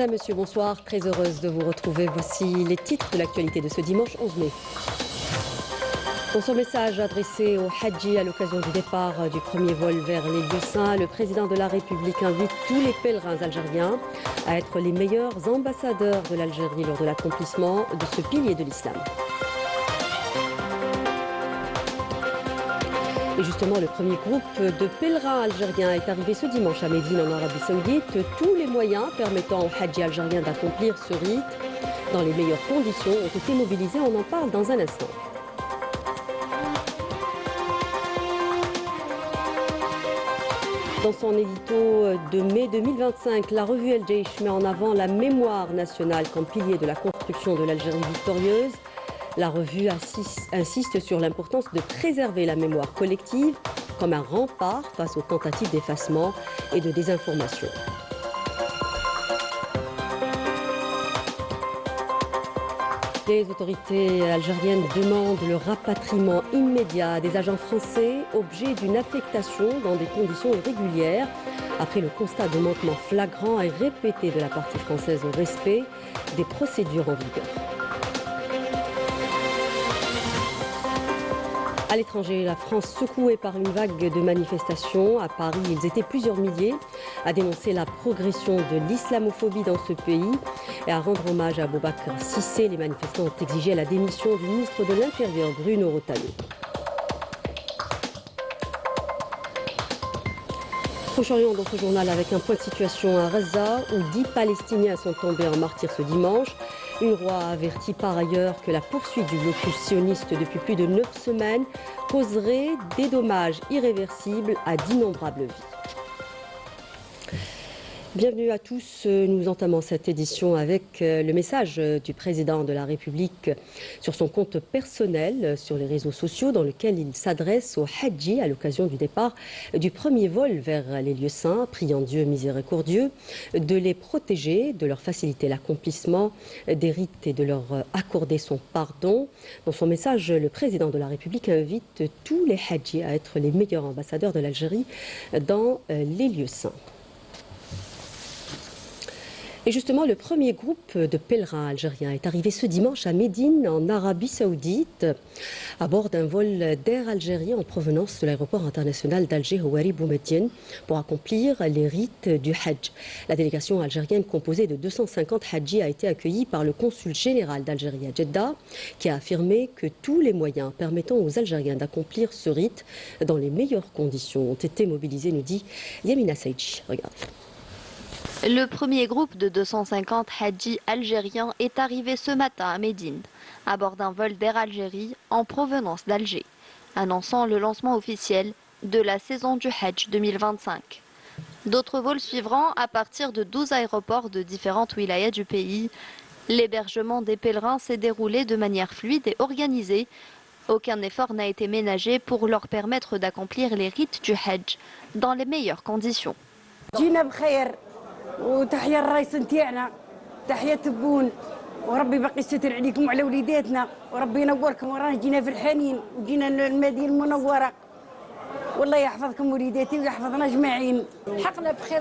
Madame, Monsieur, bonsoir. Très heureuse de vous retrouver. Voici les titres de l'actualité de ce dimanche 11 mai. Dans son message adressé aux Hadji à l'occasion du départ du premier vol vers les lieux saints, le président de la République invite tous les pèlerins algériens à être les meilleurs ambassadeurs de l'Algérie lors de l'accomplissement de ce pilier de l'islam. Et justement, le premier groupe de pèlerins algériens est arrivé ce dimanche à Médine en Arabie Saoudite. Tous les moyens permettant aux Hadji algériens d'accomplir ce rite dans les meilleures conditions ont été mobilisés. On en parle dans un instant. Dans son édito de mai 2025, la revue El Jaish met en avant la mémoire nationale comme pilier de la construction de l'Algérie victorieuse. La revue insiste sur l'importance de préserver la mémoire collective comme un rempart face aux tentatives d'effacement et de désinformation. Les autorités algériennes demandent le rapatriement immédiat des agents français objets d'une affectation dans des conditions irrégulières après le constat de manquement flagrant et répété de la partie française au respect des procédures en vigueur. À l'étranger, la France secouée par une vague de manifestations. À Paris, ils étaient plusieurs milliers à dénoncer la progression de l'islamophobie dans ce pays et à rendre hommage à Boubacar Cissé. Les manifestants ont exigé la démission du ministre de l'Intérieur, Bruno Retailleau. Proche-Orient dans ce journal avec un point de situation à Gaza où 10 Palestiniens sont tombés en martyrs ce dimanche. UNRWA a averti par ailleurs que la poursuite du blocus sioniste depuis plus de 9 semaines causerait des dommages irréversibles à d'innombrables vies. Bienvenue à tous. Nous entamons cette édition avec le message du président de la République sur son compte personnel sur les réseaux sociaux dans lequel il s'adresse aux Hadji à l'occasion du départ du premier vol vers les lieux saints, priant Dieu miséricordieux de les protéger, de leur faciliter l'accomplissement des rites et de leur accorder son pardon. Dans son message, le président de la République invite tous les Hadji à être les meilleurs ambassadeurs de l'Algérie dans les lieux saints. Et justement, le premier groupe de pèlerins algériens est arrivé ce dimanche à Médine, en Arabie Saoudite, à bord d'un vol d'Air Algérie en provenance de l'aéroport international d'Alger Houari Boumediene pour accomplir les rites du Hajj. La délégation algérienne composée de 250 Hadji a été accueillie par le consul général d'Algérie à Jeddah, qui a affirmé que tous les moyens permettant aux Algériens d'accomplir ce rite dans les meilleures conditions ont été mobilisés, nous dit Yamina Saïdji. Regarde. Le premier groupe de 250 Hadji algériens est arrivé ce matin à Médine, à bord d'un vol d'Air Algérie en provenance d'Alger, annonçant le lancement officiel de la saison du Hajj 2025. D'autres vols suivront à partir de 12 aéroports de différentes wilayas du pays. L'hébergement des pèlerins s'est déroulé de manière fluide et organisée. Aucun effort n'a été ménagé pour leur permettre d'accomplir les rites du Hajj dans les meilleures conditions. وتحية الرئيس نتاعنا تحية تبون وربي باقي يستر عليكم وعلى وليداتنا وربي ينوركم ورانا جينا في الحنين وجينا المدينة المنورة والله يحفظكم وليداتي ويحفظنا أجمعين.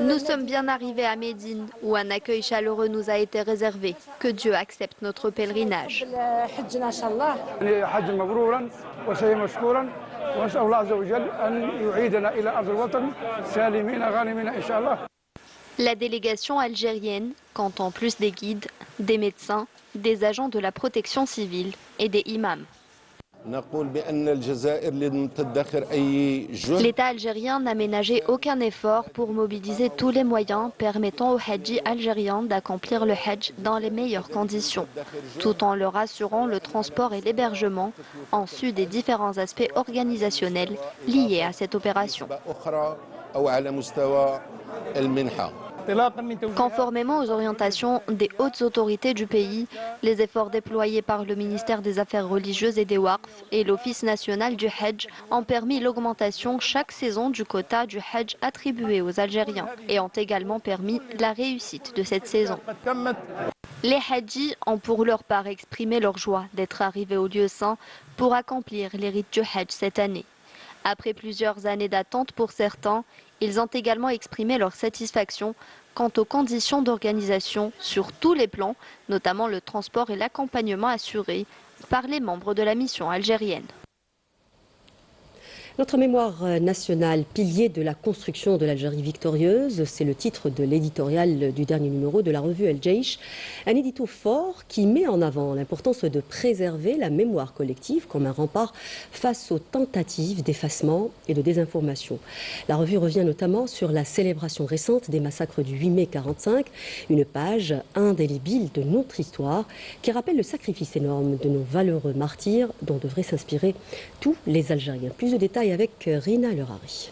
Nous sommes bien arrivés à Médine où un accueil chaleureux nous a été réservé. Que Dieu accepte notre pèlerinage. حجنا إن شاء الله. حج مبرورا وسعي مشكورا ونسأل الله عز وجل أن يعيدنا إلى أرض الوطن سالمين غانمين إن شاء الله. La délégation algérienne compte en plus des guides, des médecins, des agents de la protection civile et des imams. L'État algérien n'a ménagé aucun effort pour mobiliser tous les moyens permettant aux Hadji algériens d'accomplir le Hajj dans les meilleures conditions, tout en leur assurant le transport et l'hébergement en sus des différents aspects organisationnels liés à cette opération. Conformément aux orientations des hautes autorités du pays, les efforts déployés par le ministère des Affaires religieuses et des Waqf et l'Office national du Hajj ont permis l'augmentation chaque saison du quota du Hajj attribué aux Algériens et ont également permis la réussite de cette saison. Les Hadji ont pour leur part exprimé leur joie d'être arrivés au lieu saint pour accomplir les rites du Hajj cette année. Après plusieurs années d'attente pour certains, ils ont également exprimé leur satisfaction quant aux conditions d'organisation sur tous les plans, notamment le transport et l'accompagnement assurés par les membres de la mission algérienne. Notre mémoire nationale, pilier de la construction de l'Algérie victorieuse, c'est le titre de l'éditorial du dernier numéro de la revue El Jaish. Un édito fort qui met en avant l'importance de préserver la mémoire collective comme un rempart face aux tentatives d'effacement et de désinformation. La revue revient notamment sur la célébration récente des massacres du 8 mai 1945, une page indélébile de notre histoire qui rappelle le sacrifice énorme de nos valeureux martyrs dont devraient s'inspirer tous les Algériens. Plus de détails avec Rina Lerari.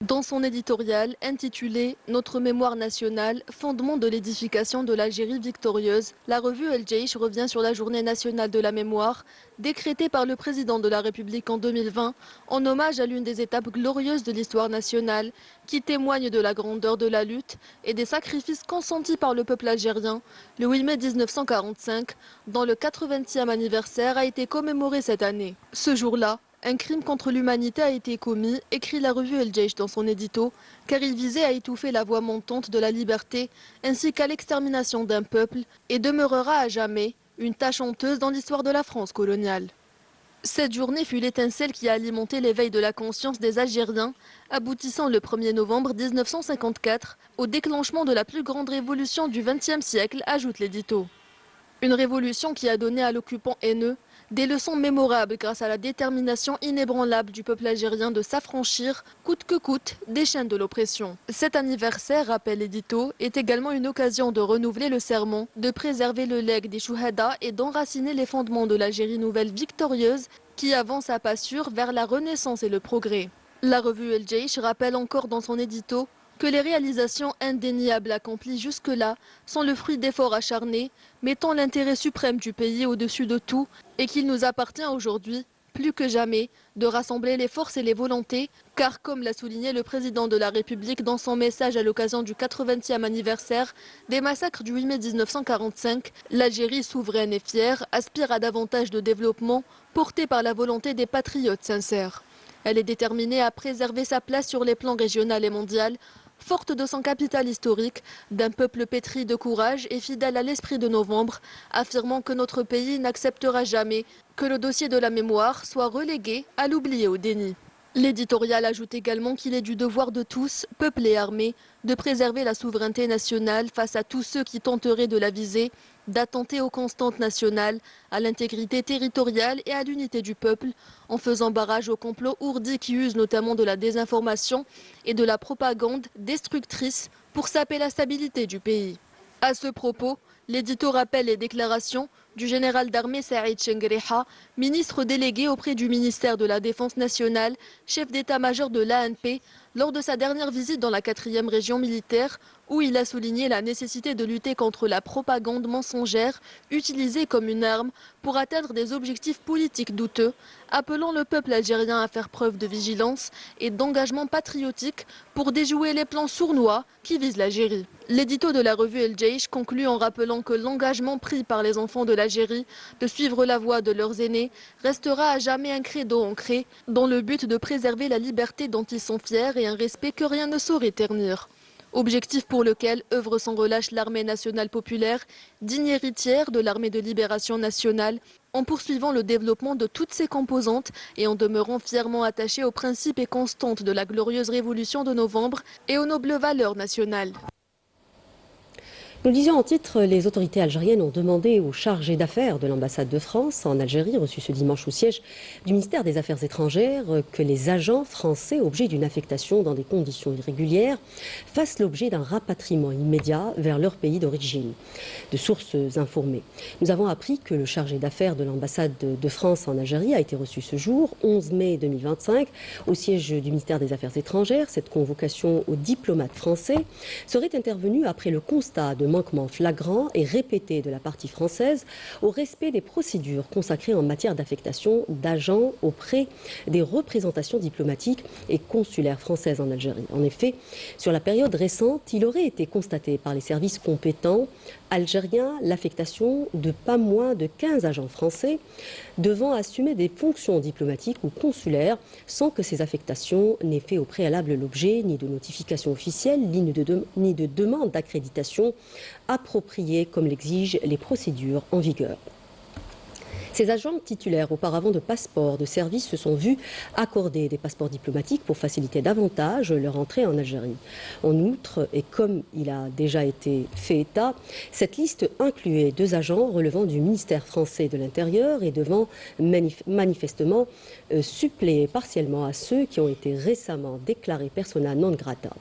Dans son éditorial intitulé « Notre mémoire nationale, fondement de l'édification de l'Algérie victorieuse », la revue El Jaish revient sur la journée nationale de la mémoire, décrétée par le président de la République en 2020, en hommage à l'une des étapes glorieuses de l'histoire nationale, qui témoigne de la grandeur de la lutte et des sacrifices consentis par le peuple algérien. Le 8 mai 1945, dont le 80e anniversaire a été commémoré cette année. Ce jour-là, un crime contre l'humanité a été commis, écrit la revue El Jaish dans son édito, car il visait à étouffer la voix montante de la liberté, ainsi qu'à l'extermination d'un peuple, et demeurera à jamais une tache honteuse dans l'histoire de la France coloniale. Cette journée fut l'étincelle qui a alimenté l'éveil de la conscience des Algériens, aboutissant le 1er novembre 1954 au déclenchement de la plus grande révolution du XXe siècle, ajoute l'édito. Une révolution qui a donné à l'occupant haineux des leçons mémorables grâce à la détermination inébranlable du peuple algérien de s'affranchir, coûte que coûte, des chaînes de l'oppression. Cet anniversaire, rappelle l'édito, est également une occasion de renouveler le serment, de préserver le legs des chouhadas et d'enraciner les fondements de l'Algérie nouvelle victorieuse qui avance à pas sûrs vers la renaissance et le progrès. La revue El Jaish rappelle encore dans son édito que les réalisations indéniables accomplies jusque-là sont le fruit d'efforts acharnés, mettant l'intérêt suprême du pays au-dessus de tout, et qu'il nous appartient aujourd'hui, plus que jamais, de rassembler les forces et les volontés, car comme l'a souligné le président de la République dans son message à l'occasion du 80e anniversaire des massacres du 8 mai 1945, l'Algérie souveraine et fière aspire à davantage de développement porté par la volonté des patriotes sincères. Elle est déterminée à préserver sa place sur les plans régional et mondial, forte de son capital historique, d'un peuple pétri de courage et fidèle à l'esprit de novembre, affirmant que notre pays n'acceptera jamais que le dossier de la mémoire soit relégué à l'oubli et au déni. L'éditorial ajoute également qu'il est du devoir de tous, peuple et armée, de préserver la souveraineté nationale face à tous ceux qui tenteraient de la viser, d'attenter aux constantes nationales, à l'intégrité territoriale et à l'unité du peuple, en faisant barrage aux complots ourdis qui usent notamment de la désinformation et de la propagande destructrice pour saper la stabilité du pays. À ce propos, l'édito rappelle les déclarations du général d'armée Saïd Chengreha, ministre délégué auprès du ministère de la Défense nationale, chef d'état-major de l'ANP, lors de sa dernière visite dans la 4e région militaire, où il a souligné la nécessité de lutter contre la propagande mensongère utilisée comme une arme pour atteindre des objectifs politiques douteux, appelant le peuple algérien à faire preuve de vigilance et d'engagement patriotique pour déjouer les plans sournois qui visent l'Algérie. L'édito de la revue El Jaish conclut en rappelant que l'engagement pris par les enfants de l'Algérie de suivre la voie de leurs aînés restera à jamais un credo ancré dans le but de préserver la liberté dont ils sont fiers et un respect que rien ne saurait ternir. Objectif pour lequel œuvre sans relâche l'armée nationale populaire, digne héritière de l'armée de libération nationale, en poursuivant le développement de toutes ses composantes et en demeurant fièrement attachée aux principes et constantes de la glorieuse révolution de novembre et aux nobles valeurs nationales. Nous le disions en titre, les autorités algériennes ont demandé au chargé d'affaires de l'ambassade de France en Algérie, reçu ce dimanche au siège du ministère des Affaires étrangères, que les agents français, objet d'une affectation dans des conditions irrégulières, fassent l'objet d'un rapatriement immédiat vers leur pays d'origine. De sources informées, nous avons appris que le chargé d'affaires de l'ambassade de France en Algérie a été reçu ce jour, 11 mai 2025, au siège du ministère des Affaires étrangères. Cette convocation aux diplomates français serait intervenue après le constat de manquement flagrant et répété de la partie française au respect des procédures consacrées en matière d'affectation d'agents auprès des représentations diplomatiques et consulaires françaises en Algérie. En effet, sur la période récente, il aurait été constaté par les services compétents algérien l'affectation de pas moins de 15 agents français devant assumer des fonctions diplomatiques ou consulaires sans que ces affectations n'aient fait au préalable l'objet ni de notification officielle ni de demande d'accréditation appropriée comme l'exigent les procédures en vigueur. Ces agents titulaires auparavant de passeports de service se sont vus accorder des passeports diplomatiques pour faciliter davantage leur entrée en Algérie. En outre, et comme il a déjà été fait état, cette liste incluait 2 agents relevant du ministère français de l'Intérieur et devant manifestement suppléer partiellement à ceux qui ont été récemment déclarés persona non grata.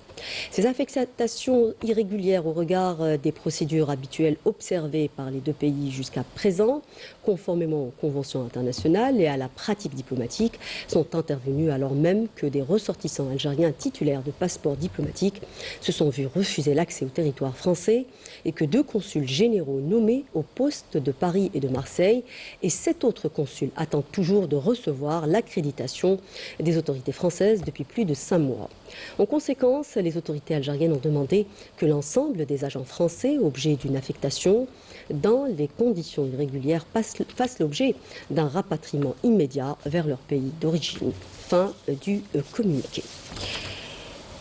Ces affectations irrégulières au regard des procédures habituelles observées par les 2 pays jusqu'à présent, conformément aux conventions internationales et à la pratique diplomatique, sont intervenues alors même que des ressortissants algériens titulaires de passeports diplomatiques se sont vus refuser l'accès au territoire français et que 2 consuls généraux nommés aux postes de Paris et de Marseille et 7 autres consuls attendent toujours de recevoir l'accréditation des autorités françaises depuis plus de 5 mois. En conséquence, les autorités algériennes ont demandé que l'ensemble des agents français objet d'une affectation dans les conditions irrégulières fassent l'objet d'un rapatriement immédiat vers leur pays d'origine. Fin du communiqué.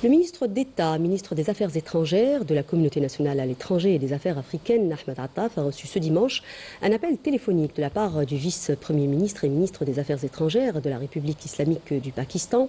Le ministre d'État, ministre des Affaires étrangères, de la communauté nationale à l'étranger et des Affaires africaines, Ahmed Attaf, a reçu ce dimanche un appel téléphonique de la part du vice-premier ministre et ministre des Affaires étrangères de la République islamique du Pakistan,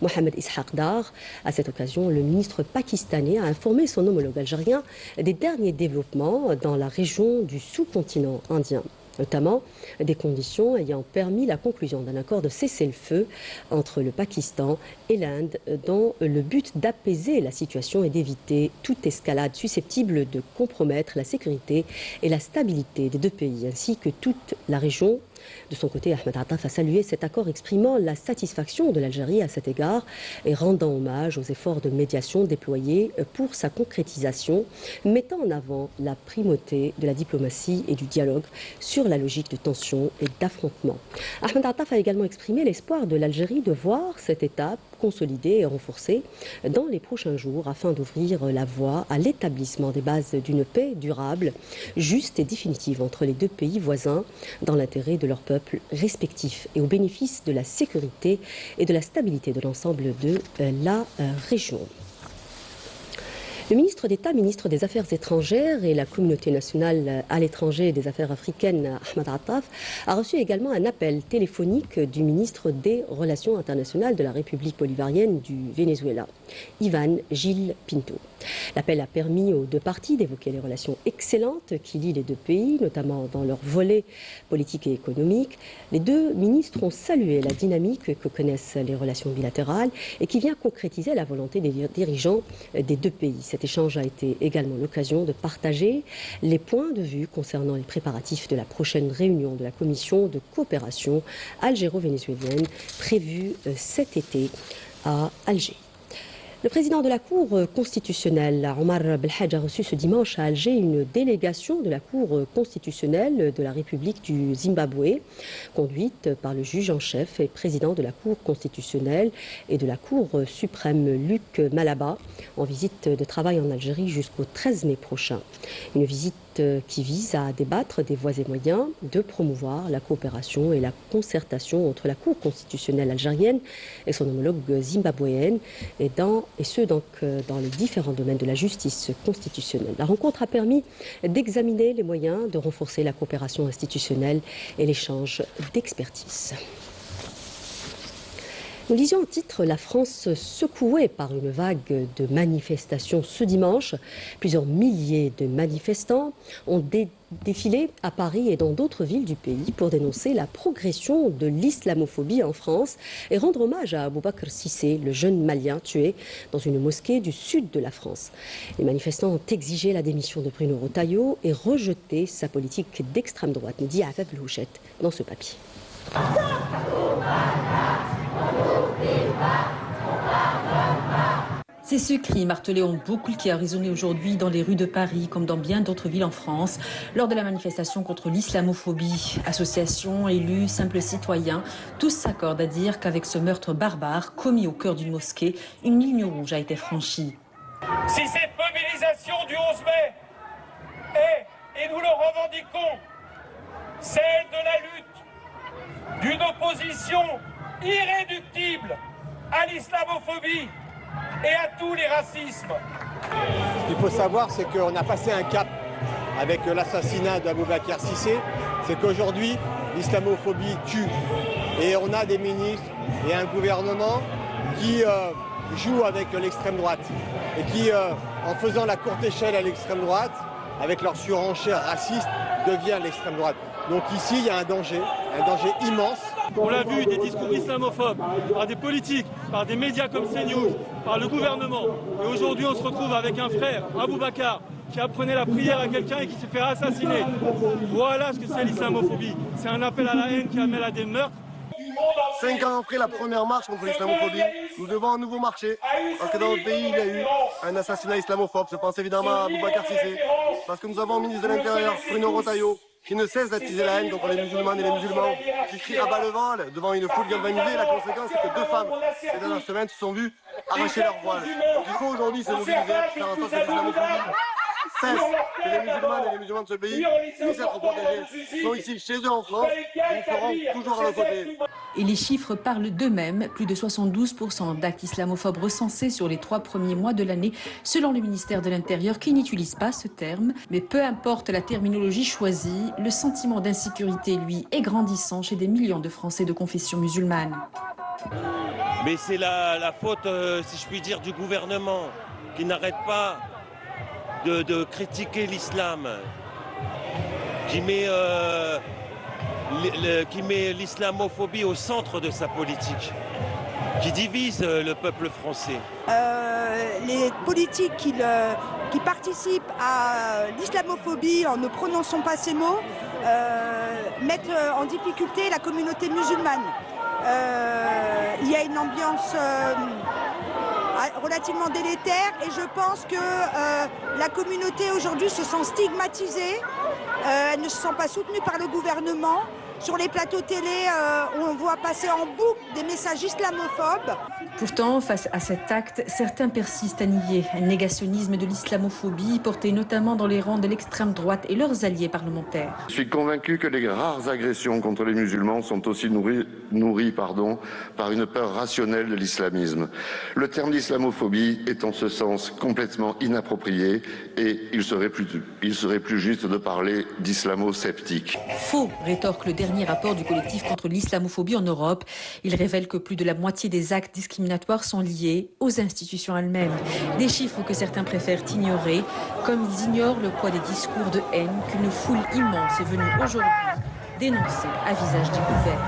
Mohamed Ishaq Dar. À cette occasion, le ministre pakistanais a informé son homologue algérien des derniers développements dans la région du sous-continent indien, notamment des conditions ayant permis la conclusion d'un accord de cessez-le-feu entre le Pakistan et l'Inde dans le but d'apaiser la situation et d'éviter toute escalade susceptible de compromettre la sécurité et la stabilité des 2 pays, ainsi que toute la région. De son côté, Ahmed Attaf a salué cet accord, exprimant la satisfaction de l'Algérie à cet égard et rendant hommage aux efforts de médiation déployés pour sa concrétisation, mettant en avant la primauté de la diplomatie et du dialogue sur la logique de tension et d'affrontement. Ahmed Attaf a également exprimé l'espoir de l'Algérie de voir cette étape consolidée et renforcée dans les prochains jours afin d'ouvrir la voie à l'établissement des bases d'une paix durable, juste et définitive entre les 2 pays voisins dans l'intérêt de leurs peuples respectifs et au bénéfice de la sécurité et de la stabilité de l'ensemble de la région. Le ministre d'État, ministre des Affaires étrangères et la communauté nationale à l'étranger et des Affaires africaines, Ahmed Attaf, a reçu également un appel téléphonique du ministre des Relations internationales de la République bolivarienne du Venezuela, Iván Gil Pinto. L'appel a permis aux 2 parties d'évoquer les relations excellentes qui lient les 2 pays, notamment dans leur volet politique et économique. Les 2 ministres ont salué la dynamique que connaissent les relations bilatérales et qui vient concrétiser la volonté des dirigeants des 2 pays. Cet échange a été également l'occasion de partager les points de vue concernant les préparatifs de la prochaine réunion de la commission de coopération algéro-vénézuélienne prévue cet été à Alger. Le président de la Cour constitutionnelle, Omar Belhadj, a reçu ce dimanche à Alger une délégation de la Cour constitutionnelle de la République du Zimbabwe, conduite par le juge en chef et président de la Cour constitutionnelle et de la Cour suprême, Luc Malaba, en visite de travail en Algérie jusqu'au 13 mai prochain. Une visite qui vise à débattre des voies et moyens de promouvoir la coopération et la concertation entre la Cour constitutionnelle algérienne et son homologue zimbabwéenne, et ce dans les différents domaines de la justice constitutionnelle. La rencontre a permis d'examiner les moyens de renforcer la coopération institutionnelle et l'échange d'expertise. Nous lisions en titre la France secouée par une vague de manifestations ce dimanche. Plusieurs milliers de manifestants ont défilé à Paris et dans d'autres villes du pays pour dénoncer la progression de l'islamophobie en France et rendre hommage à Aboubakr Cissé, le jeune Malien tué dans une mosquée du sud de la France. Les manifestants ont exigé la démission de Bruno Retailleau et rejeté sa politique d'extrême droite, nous dit Afaf Louchette dans ce papier. C'est ce cri martelé en boucle qui a résonné aujourd'hui dans les rues de Paris comme dans bien d'autres villes en France lors de la manifestation contre l'islamophobie. Associations, élus, simples citoyens, tous s'accordent à dire qu'avec ce meurtre barbare commis au cœur d'une mosquée, une ligne rouge a été franchie. Si cette mobilisation du 11 mai est et nous le revendiquons, celle de la lutte d'une opposition irréductible à l'islamophobie et à tous les racismes. Ce qu'il faut savoir, c'est qu'on a passé un cap avec l'assassinat d'Aboubacar Cissé, c'est qu'aujourd'hui, l'islamophobie tue. Et on a des ministres et un gouvernement qui jouent avec l'extrême droite et qui, en faisant la courte échelle à l'extrême droite, avec leur surenchère raciste, devient l'extrême droite. Donc ici, il y a un danger immense. On l'a vu, des discours islamophobes par des politiques, par des médias comme CNews, par le gouvernement. Et aujourd'hui, on se retrouve avec un frère, Aboubacar, qui apprenait la prière à quelqu'un et qui s'est fait assassiner. Voilà ce que c'est l'islamophobie. C'est un appel à la haine qui amène à des meurtres. 5 ans après la première marche contre l'islamophobie, nous devons à nouveau marcher, parce que dans notre pays, il y a eu un assassinat islamophobe. Je pense évidemment à Aboubacar Cissé, parce que nous avons un ministre de l'Intérieur, Bruno Retailleau, qui ne cesse d'attiser la haine contre les musulmanes et les musulmans, qui crie à bas le voile devant une foule galvanisée. La conséquence, c'est que 2 femmes, ces dernières semaines, se sont vues arracher leur voile. Il faut aujourd'hui se mobiliser, faire en sorte que l'islamophobie cesse, que les musulmanes et les musulmans de ce pays puissent être protégés. Ils sont ici, chez eux en France, et ils seront toujours à nos côtés. Et les chiffres parlent d'eux-mêmes. Plus de 72% d'actes islamophobes recensés sur les 3 premiers mois de l'année, selon le ministère de l'Intérieur, qui n'utilise pas ce terme. Mais peu importe la terminologie choisie, le sentiment d'insécurité, lui, est grandissant chez des millions de Français de confession musulmane. Mais c'est la faute, si je puis dire, du gouvernement, qui n'arrête pas de critiquer l'islam, qui met l'islamophobie au centre de sa politique, qui divise le peuple français. Les politiques qui participent à l'islamophobie en ne prononçant pas ces mots mettent en difficulté la communauté musulmane. Il y a une ambiance relativement délétère et je pense que la communauté aujourd'hui se sent stigmatisée, elle ne se sent pas soutenue par le gouvernement. Sur les plateaux télé, on voit passer en boucle des messages islamophobes. Pourtant, face à cet acte, certains persistent à nier un négationnisme de l'islamophobie porté notamment dans les rangs de l'extrême droite et leurs alliés parlementaires. Je suis convaincu que les rares agressions contre les musulmans sont aussi nourries par une peur rationnelle de l'islamisme. Le terme d'islamophobie est en ce sens complètement inapproprié et il serait plus juste de parler d'islamo-sceptique. Faux, rétorque le dernier rapport du collectif contre l'islamophobie en Europe. Il révèle que plus de la moitié des actes discriminatoires sont liés aux institutions elles-mêmes. Des chiffres que certains préfèrent ignorer, comme ils ignorent le poids des discours de haine qu'une foule immense est venue aujourd'hui dénoncer à visage découvert.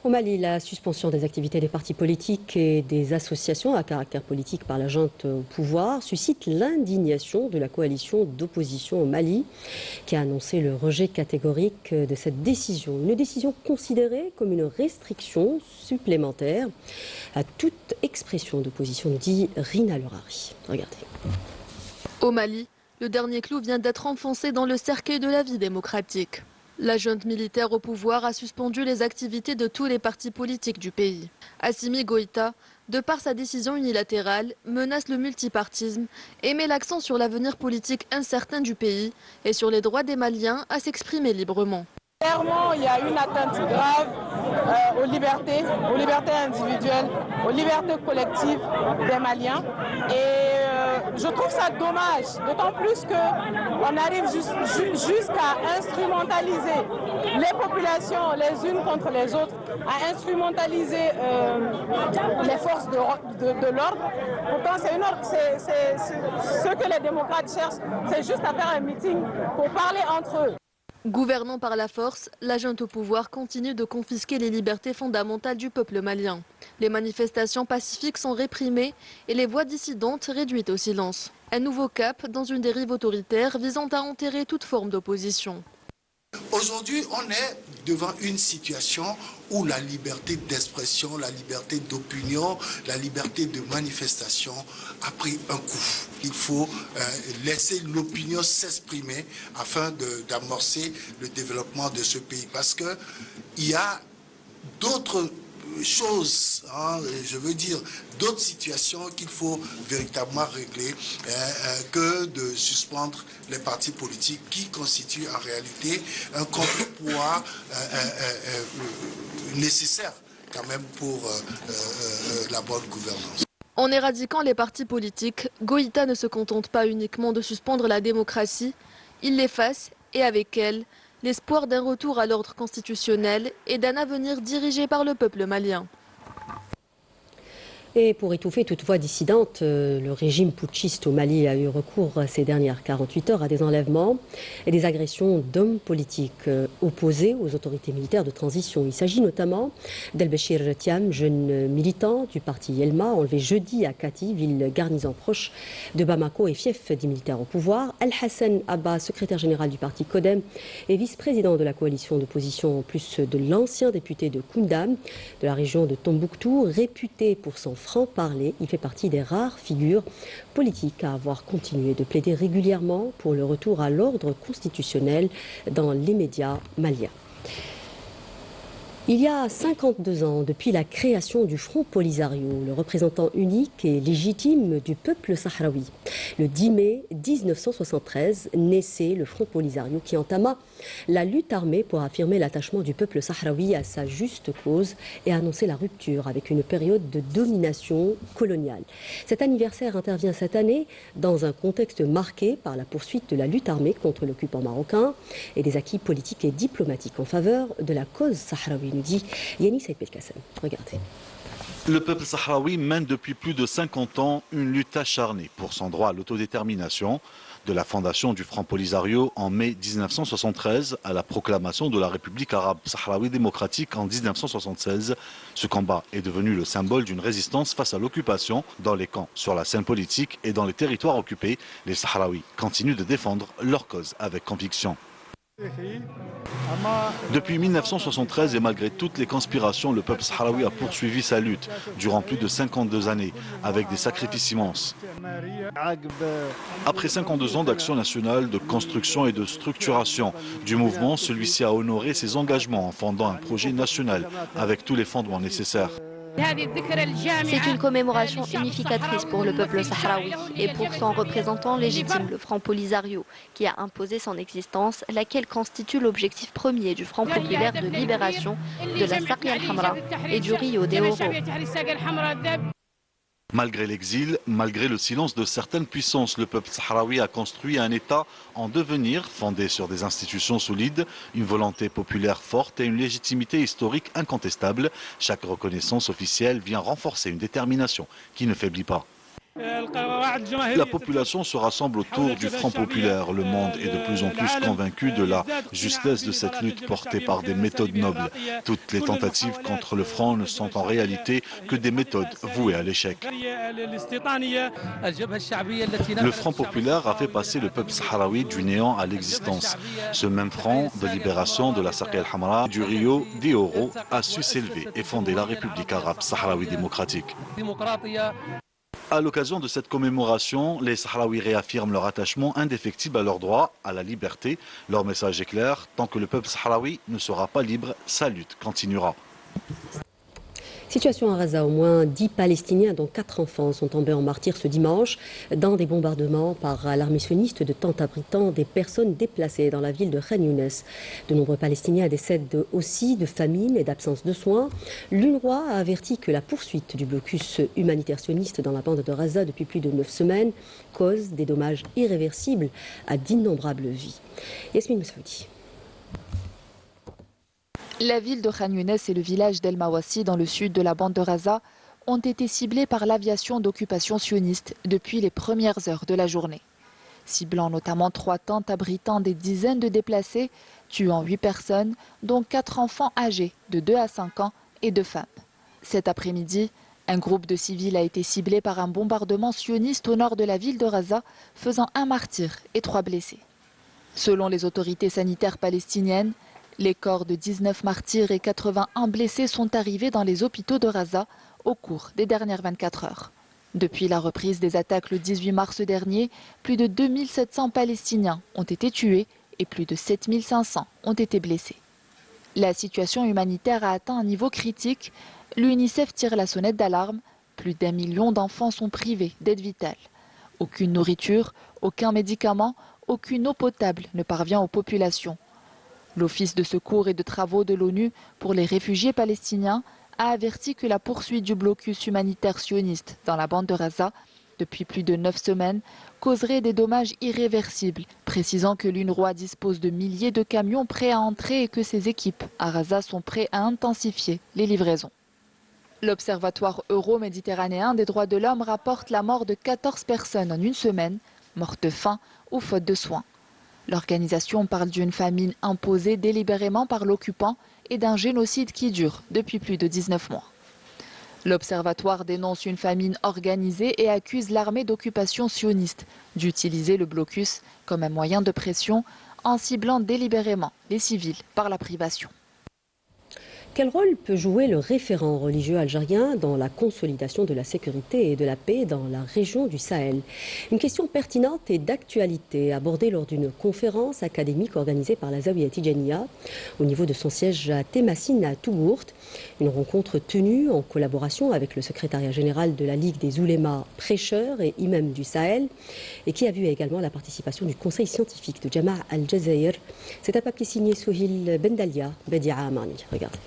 Au Mali, la suspension des activités des partis politiques et des associations à caractère politique par la junte au pouvoir suscite l'indignation de la coalition d'opposition au Mali qui a annoncé le rejet catégorique de cette décision. Une décision considérée comme une restriction supplémentaire à toute expression d'opposition, nous dit Rina Lerari. Regardez. Au Mali, le dernier clou vient d'être enfoncé dans le cercueil de la vie démocratique. La junte militaire au pouvoir a suspendu les activités de tous les partis politiques du pays. Assimi Goïta, de par sa décision unilatérale, menace le multipartisme et met l'accent sur l'avenir politique incertain du pays et sur les droits des Maliens à s'exprimer librement. Clairement, il y a une atteinte grave aux libertés individuelles, aux libertés collectives des Maliens. Et je trouve ça dommage, d'autant plus qu'on arrive jusqu'à instrumentaliser les populations les unes contre les autres, à instrumentaliser les forces de l'ordre. Pourtant, ce que les démocrates cherchent, c'est juste à faire un meeting pour parler entre eux. Gouvernant par la force, la junte au pouvoir continue de confisquer les libertés fondamentales du peuple malien. Les manifestations pacifiques sont réprimées et les voix dissidentes réduites au silence. Un nouveau cap dans une dérive autoritaire visant à enterrer toute forme d'opposition. Aujourd'hui, on est devant une situation où la liberté d'expression, la liberté d'opinion, la liberté de manifestation a pris un coup. Il faut laisser l'opinion s'exprimer afin d'amorcer le développement de ce pays. Parce qu'il y a d'autres choses, hein, je veux dire, d'autres situations qu'il faut véritablement régler que de suspendre les partis politiques qui constituent en réalité un contrepoids nécessaire quand même pour la bonne gouvernance. En éradiquant les partis politiques, Goïta ne se contente pas uniquement de suspendre la démocratie, il l'efface et avec elle, l'espoir d'un retour à l'ordre constitutionnel et d'un avenir dirigé par le peuple malien. Et pour étouffer toute voix dissidente, le régime putschiste au Mali a eu recours ces dernières 48 heures à des enlèvements et des agressions d'hommes politiques opposés aux autorités militaires de transition. Il s'agit notamment d'El-Béchir Thiam, jeune militant du parti Yelma, enlevé jeudi à Kati, ville garnison proche de Bamako et fief des militaires au pouvoir. Al-Hassan Abba, secrétaire général du parti Codem et vice-président de la coalition d'opposition, en plus de l'ancien député de Koundam, de la région de Tombouctou, réputé pour son franc-parler. Il fait partie des rares figures politiques à avoir continué de plaider régulièrement pour le retour à l'ordre constitutionnel dans les médias maliens. Il y a 52 ans, depuis la création du Front Polisario, le représentant unique et légitime du peuple sahraoui, le 10 mai 1973, naissait le Front Polisario qui entama la lutte armée pour affirmer l'attachement du peuple sahraoui à sa juste cause et annoncer la rupture avec une période de domination coloniale. Cet anniversaire intervient cette année dans un contexte marqué par la poursuite de la lutte armée contre l'occupant marocain et des acquis politiques et diplomatiques en faveur de la cause sahraoui, nous dit Yannis Saïd Belkacem. Regardez. Le peuple sahraoui mène depuis plus de 50 ans une lutte acharnée pour son droit à l'autodétermination. De la fondation du Front Polisario en mai 1973 à la proclamation de la République arabe sahraoui démocratique en 1976, ce combat est devenu le symbole d'une résistance face à l'occupation. Dans les camps, sur la scène politique et dans les territoires occupés, les Sahraouis continuent de défendre leur cause avec conviction. Depuis 1973 et malgré toutes les conspirations, le peuple sahraoui a poursuivi sa lutte durant plus de 52 années avec des sacrifices immenses. Après 52 ans d'action nationale, de construction et de structuration du mouvement, celui-ci a honoré ses engagements en fondant un projet national avec tous les fondements nécessaires. C'est une commémoration unificatrice pour le peuple sahraoui et pour son représentant légitime, le Front Polisario, qui a imposé son existence, laquelle constitue l'objectif premier du Front populaire de libération de la Saqiya al-Hamra et du Rio de Oro. Malgré l'exil, malgré le silence de certaines puissances, le peuple sahraoui a construit un État en devenir, fondé sur des institutions solides, une volonté populaire forte et une légitimité historique incontestable. Chaque reconnaissance officielle vient renforcer une détermination qui ne faiblit pas. La population se rassemble autour du Front populaire. Le monde est de plus en plus convaincu de la justesse de cette lutte portée par des méthodes nobles. Toutes les tentatives contre le Front ne sont en réalité que des méthodes vouées à l'échec. Le Front populaire a fait passer le peuple sahraoui du néant à l'existence. Ce même Front de libération de la Saqiya al-Hamra du Rio de Oro a su s'élever et fonder la République arabe sahraoui démocratique. À l'occasion de cette commémoration, les Sahraouis réaffirment leur attachement indéfectible à leur droit, à la liberté. Leur message est clair, tant que le peuple sahraoui ne sera pas libre, sa lutte continuera. Situation à Gaza, au moins 10 Palestiniens dont 4 enfants sont tombés en martyrs ce dimanche dans des bombardements par l'armée sioniste de tentes abritant des personnes déplacées dans la ville de Khan Younes. De nombreux Palestiniens décèdent aussi de famine et d'absence de soins. L'UNRWA a averti que la poursuite du blocus humanitaire sioniste dans la bande de Gaza depuis plus de 9 semaines cause des dommages irréversibles à d'innombrables vies. Yasmine Moussaoudi. La ville de Khan Younes et le village d'El Mawassi dans le sud de la bande de Gaza ont été ciblés par l'aviation d'occupation sioniste depuis les premières heures de la journée. Ciblant notamment 3 tentes abritant des dizaines de déplacés, tuant 8 personnes, dont 4 enfants âgés de 2 à 5 ans et 2 femmes. Cet après-midi, un groupe de civils a été ciblé par un bombardement sioniste au nord de la ville de Gaza, faisant 1 martyr et 3 blessés. Selon les autorités sanitaires palestiniennes, les corps de 19 martyrs et 81 blessés sont arrivés dans les hôpitaux de Gaza au cours des dernières 24 heures. Depuis la reprise des attaques le 18 mars dernier, plus de 2700 Palestiniens ont été tués et plus de 7500 ont été blessés. La situation humanitaire a atteint un niveau critique. L'UNICEF tire la sonnette d'alarme. Plus d'1 million d'enfants sont privés d'aide vitale. Aucune nourriture, aucun médicament, aucune eau potable ne parvient aux populations. L'Office de secours et de travaux de l'ONU pour les réfugiés palestiniens a averti que la poursuite du blocus humanitaire sioniste dans la bande de Gaza depuis plus de 9 semaines causerait des dommages irréversibles, précisant que l'UNRWA dispose de milliers de camions prêts à entrer et que ses équipes à Gaza sont prêts à intensifier les livraisons. L'Observatoire euro-méditerranéen des droits de l'homme rapporte la mort de 14 personnes en une semaine, mortes de faim ou faute de soins. L'organisation parle d'une famine imposée délibérément par l'occupant et d'un génocide qui dure depuis plus de 19 mois. L'Observatoire dénonce une famine organisée et accuse l'armée d'occupation sioniste d'utiliser le blocus comme un moyen de pression en ciblant délibérément les civils par la privation. Quel rôle peut jouer le référent religieux algérien dans la consolidation de la sécurité et de la paix dans la région du Sahel? Une question pertinente et d'actualité abordée lors d'une conférence académique organisée par la Zawiya Tijaniya au niveau de son siège à Temassine à Tougourt. Une rencontre tenue en collaboration avec le secrétariat général de la Ligue des oulémas prêcheurs et imams du Sahel et qui a vu également la participation du conseil scientifique de Jama' al-Jazair. C'est un papier signé Souhil Bendalia, Bedia Amani. Regardez.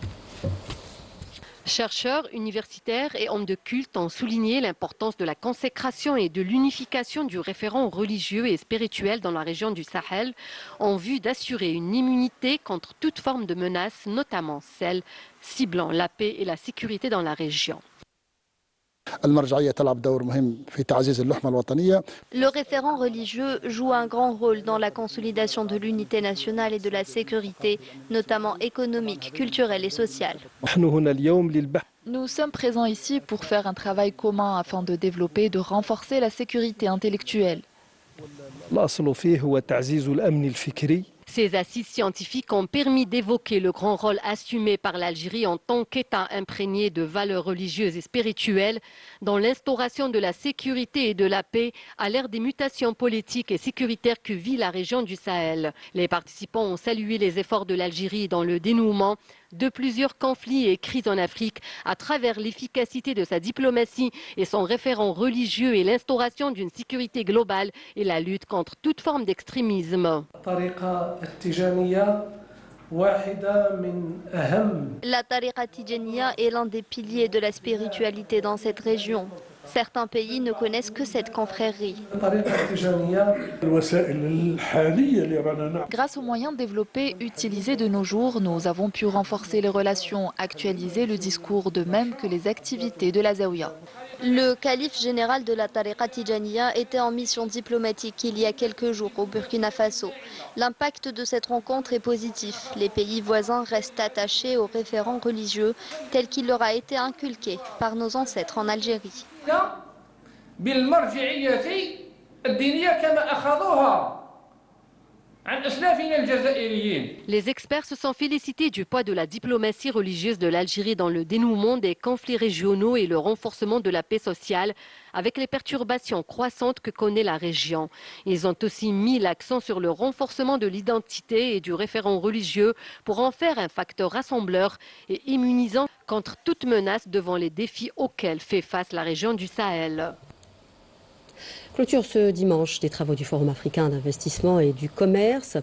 Chercheurs, universitaires et hommes de culte ont souligné l'importance de la consécration et de l'unification du référent religieux et spirituel dans la région du Sahel en vue d'assurer une immunité contre toute forme de menace, notamment celle ciblant la paix et la sécurité dans la région. Le référent religieux joue un grand rôle dans la consolidation de l'unité nationale et de la sécurité, notamment économique, culturelle et sociale. Nous sommes présents ici pour faire un travail commun afin de développer et de renforcer la sécurité intellectuelle. Ces assises scientifiques ont permis d'évoquer le grand rôle assumé par l'Algérie en tant qu'État imprégné de valeurs religieuses et spirituelles dans l'instauration de la sécurité et de la paix à l'ère des mutations politiques et sécuritaires que vit la région du Sahel. Les participants ont salué les efforts de l'Algérie dans le dénouement de plusieurs conflits et crises en Afrique à travers l'efficacité de sa diplomatie et son référent religieux et l'instauration d'une sécurité globale et la lutte contre toute forme d'extrémisme. La tariqa Tijaniya est l'un des piliers de la spiritualité dans cette région. Certains pays ne connaissent que cette confrérie. Grâce aux moyens développés, utilisés de nos jours, nous avons pu renforcer les relations, actualiser le discours de même que les activités de la Zawiya. Le calife général de la tariqa Tijaniya était en mission diplomatique il y a quelques jours au Burkina Faso. L'impact de cette rencontre est positif. Les pays voisins restent attachés aux référents religieux tel qu'il leur a été inculqué par nos ancêtres en Algérie. Les experts se sont félicités du poids de la diplomatie religieuse de l'Algérie dans le dénouement des conflits régionaux et le renforcement de la paix sociale avec les perturbations croissantes que connaît la région. Ils ont aussi mis l'accent sur le renforcement de l'identité et du référent religieux pour en faire un facteur rassembleur et immunisant contre toute menace devant les défis auxquels fait face la région du Sahel. Clôture ce dimanche des travaux du Forum africain d'investissement et du commerce,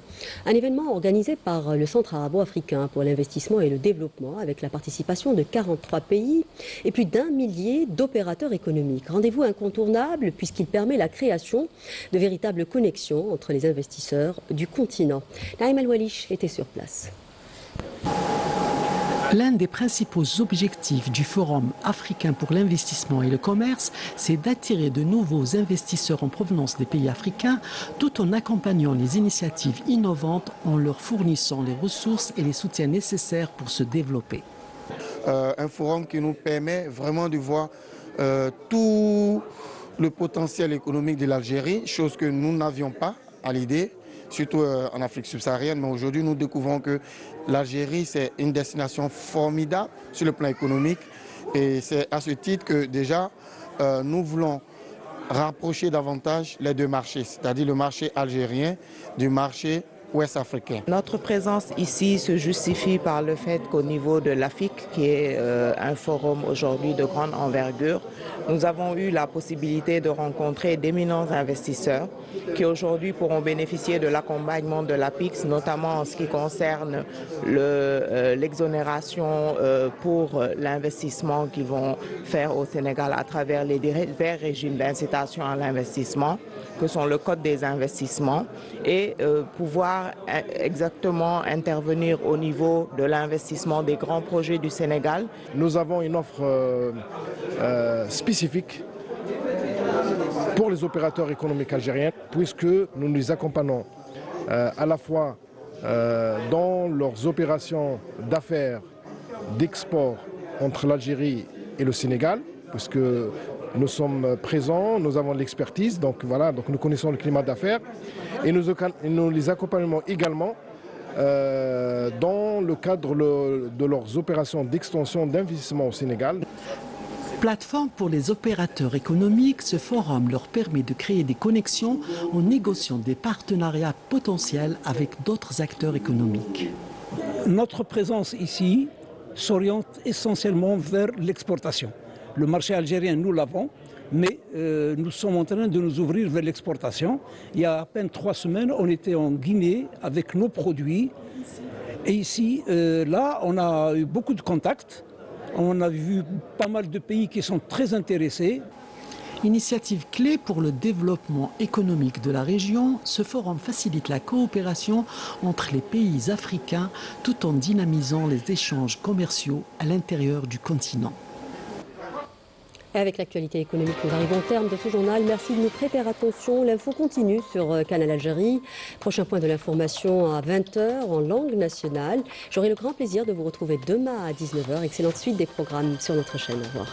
un événement organisé par le Centre arabo-africain pour l'investissement et le développement avec la participation de 43 pays et plus d'1 millier d'opérateurs économiques. Rendez-vous incontournable puisqu'il permet la création de véritables connexions entre les investisseurs du continent. Naïm El-Walish était sur place. L'un des principaux objectifs du Forum africain pour l'investissement et le commerce, c'est d'attirer de nouveaux investisseurs en provenance des pays africains tout en accompagnant les initiatives innovantes en leur fournissant les ressources et les soutiens nécessaires pour se développer. Un forum qui nous permet vraiment de voir tout le potentiel économique de l'Algérie, chose que nous n'avions pas à l'idée, surtout en Afrique subsaharienne, mais aujourd'hui nous découvrons que l'Algérie c'est une destination formidable sur le plan économique et c'est à ce titre que déjà nous voulons rapprocher davantage les deux marchés, c'est-à-dire le marché algérien du marché ouest africain. Notre présence ici se justifie par le fait qu'au niveau de l'AFIC, qui est un forum aujourd'hui de grande envergure, nous avons eu la possibilité de rencontrer d'éminents investisseurs qui aujourd'hui pourront bénéficier de l'accompagnement de l'APIX, notamment en ce qui concerne l'exonération pour l'investissement qu'ils vont faire au Sénégal à travers les divers régimes d'incitation à l'investissement, que sont le Code des investissements, et pouvoir exactement intervenir au niveau de l'investissement des grands projets du Sénégal. Nous avons une offre spécifique pour les opérateurs économiques algériens, puisque nous les accompagnons à la fois dans leurs opérations d'affaires, d'export entre l'Algérie et le Sénégal, puisque nous sommes présents, nous avons de l'expertise, donc voilà, donc nous connaissons le climat d'affaires, et nous les accompagnons également dans le cadre de leurs opérations d'extension d'investissement au Sénégal. Plateforme pour les opérateurs économiques, ce forum leur permet de créer des connexions en négociant des partenariats potentiels avec d'autres acteurs économiques. Notre présence ici s'oriente essentiellement vers l'exportation. Le marché algérien, nous l'avons, mais nous sommes en train de nous ouvrir vers l'exportation. Il y a à peine 3 semaines, on était en Guinée avec nos produits. Et ici, là, on a eu beaucoup de contacts. On a vu pas mal de pays qui sont très intéressés. Initiative clé pour le développement économique de la région, ce forum facilite la coopération entre les pays africains tout en dynamisant les échanges commerciaux à l'intérieur du continent. Et avec l'actualité économique, nous arrivons au terme de ce journal. Merci de nous prêter attention. L'info continue sur Canal Algérie. Prochain point de l'information à 20h en langue nationale. J'aurai le grand plaisir de vous retrouver demain à 19h. Excellente suite des programmes sur notre chaîne. Au revoir.